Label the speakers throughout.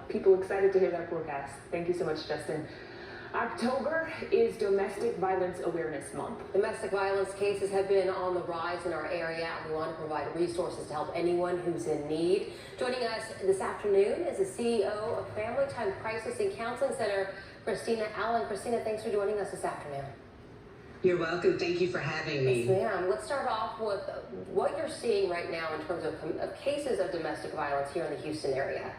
Speaker 1: people excited to hear that forecast. Thank you so much, Justin. October is Domestic Violence Awareness Month.
Speaker 2: Domestic violence cases have been on the rise in our area, and we want to provide resources to help anyone who's in need. Joining us this afternoon is the CEO of Family Time Crisis and Counseling Center, Christina Allen. Christina, thanks for joining us this afternoon.
Speaker 3: You're welcome. Thank you for having me.
Speaker 2: Yes, ma'am. Let's start off with what you're seeing right now in terms of cases of domestic violence here in the Houston area.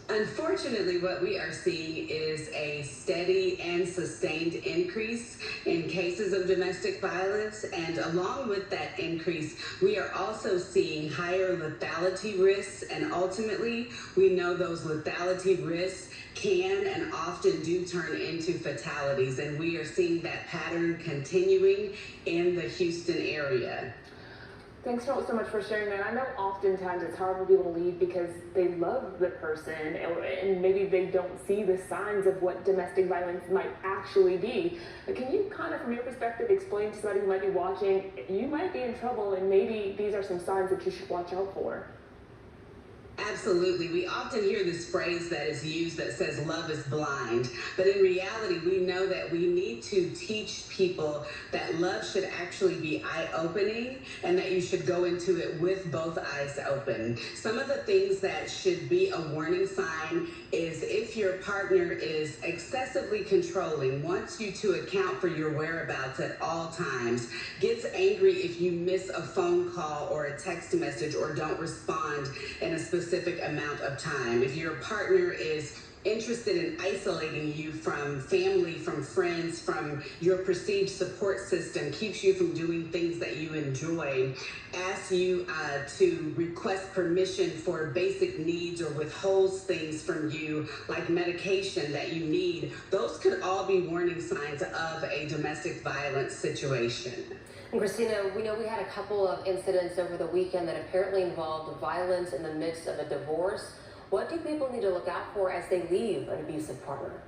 Speaker 3: Unfortunately, what we are seeing is a steady and sustained increase in cases of domestic violence. And along with that increase, we are also seeing higher lethality risks. And ultimately, we know those lethality risks can and often do turn into fatalities. And we are seeing that pattern continuing in the Houston area.
Speaker 1: Thanks so much for sharing that. I know oftentimes it's hard for people to leave because they love the person and maybe they don't see the signs of what domestic violence might actually be. But can you kind of, from your perspective, explain to somebody who might be watching, you might be in trouble and maybe these are some signs that you should watch out for?
Speaker 3: Absolutely. We often hear this phrase that is used that says love is blind. But in reality, we know that we need to teach people that love should actually be eye-opening and that you should go into it with both eyes open. Some of the things that should be a warning sign is if your partner is excessively controlling, wants you to account for your whereabouts at all times, gets angry if you miss a phone call or a text message or don't respond in a specific amount of time. If your partner is interested in isolating you from family, from friends, from your perceived support system, keeps you from doing things that you enjoy, asks you to request permission for basic needs or withholds things from you like medication that you need, those could all be warning signs of a domestic violence situation.
Speaker 2: And Christina, we know we had a couple of incidents over the weekend that apparently involved violence in the midst of a divorce. What do people need to look out for as they leave an abusive partner?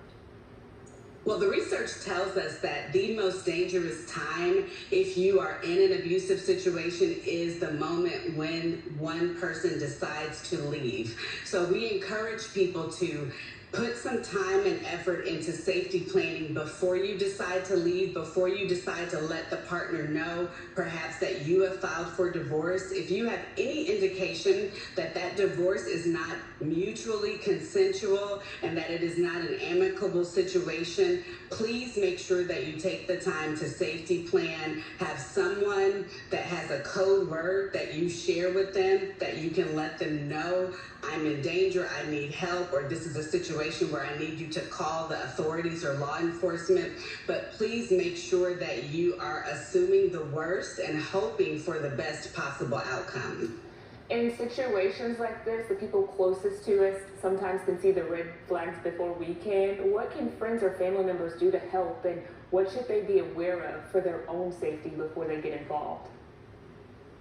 Speaker 3: Well, the research tells us that the most dangerous time if you are in an abusive situation is the moment when one person decides to leave. So we encourage people to put some time and effort into safety planning before you decide to leave, before you decide to let the partner know perhaps that you have filed for divorce. If you have any indication that that divorce is not mutually consensual and that it is not an amicable situation, please make sure that you take the time to safety plan, have someone that has a code word that you share with them, that you can let them know, I'm in danger, I need help, or this is a situation where I need you to call the authorities or law enforcement. But please make sure that you are assuming the worst and hoping for the best possible outcome.
Speaker 1: In situations like this, the people closest to us sometimes can see the red flags before we can. What can friends or family members do to help, and what should they be aware of for their own safety before they get involved?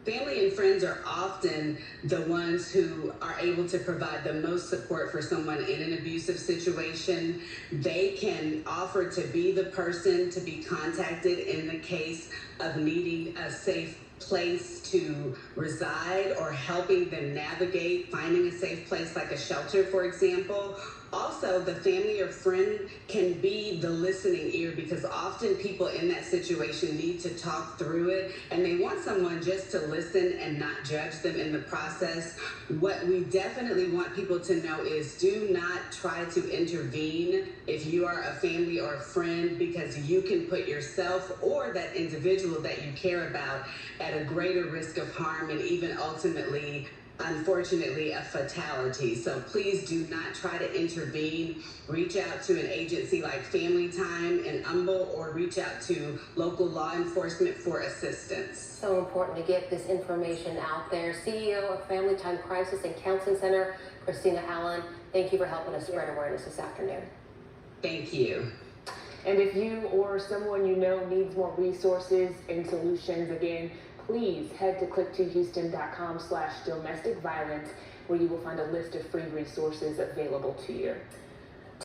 Speaker 3: Family and friends are often the ones who are able to provide the most support for someone in an abusive situation. They can offer to be the person to be contacted in the case of needing a safe place to reside or helping them navigate finding a safe place like a shelter, for example. Also, the family or friend can be the listening ear because often people in that situation need to talk through it and they want someone just to listen and not judge them in the process. What we definitely want people to know is do not try to intervene if you are a family or a friend, because you can put yourself or that individual that you care about at a greater risk of harm and even ultimately, unfortunately, a fatality. So please do not try to intervene. Reach out to an agency like Family Time in Humble or reach out to local law enforcement for assistance.
Speaker 2: So important to get this information out there. CEO of Family Time Crisis and Counseling Center, Christina Allen, thank you for helping us spread awareness this afternoon.
Speaker 3: Thank you.
Speaker 1: And if you or someone you know needs more resources and solutions, again, please head to click2houston.com/domestic violence, where you will find a list of free resources available to you.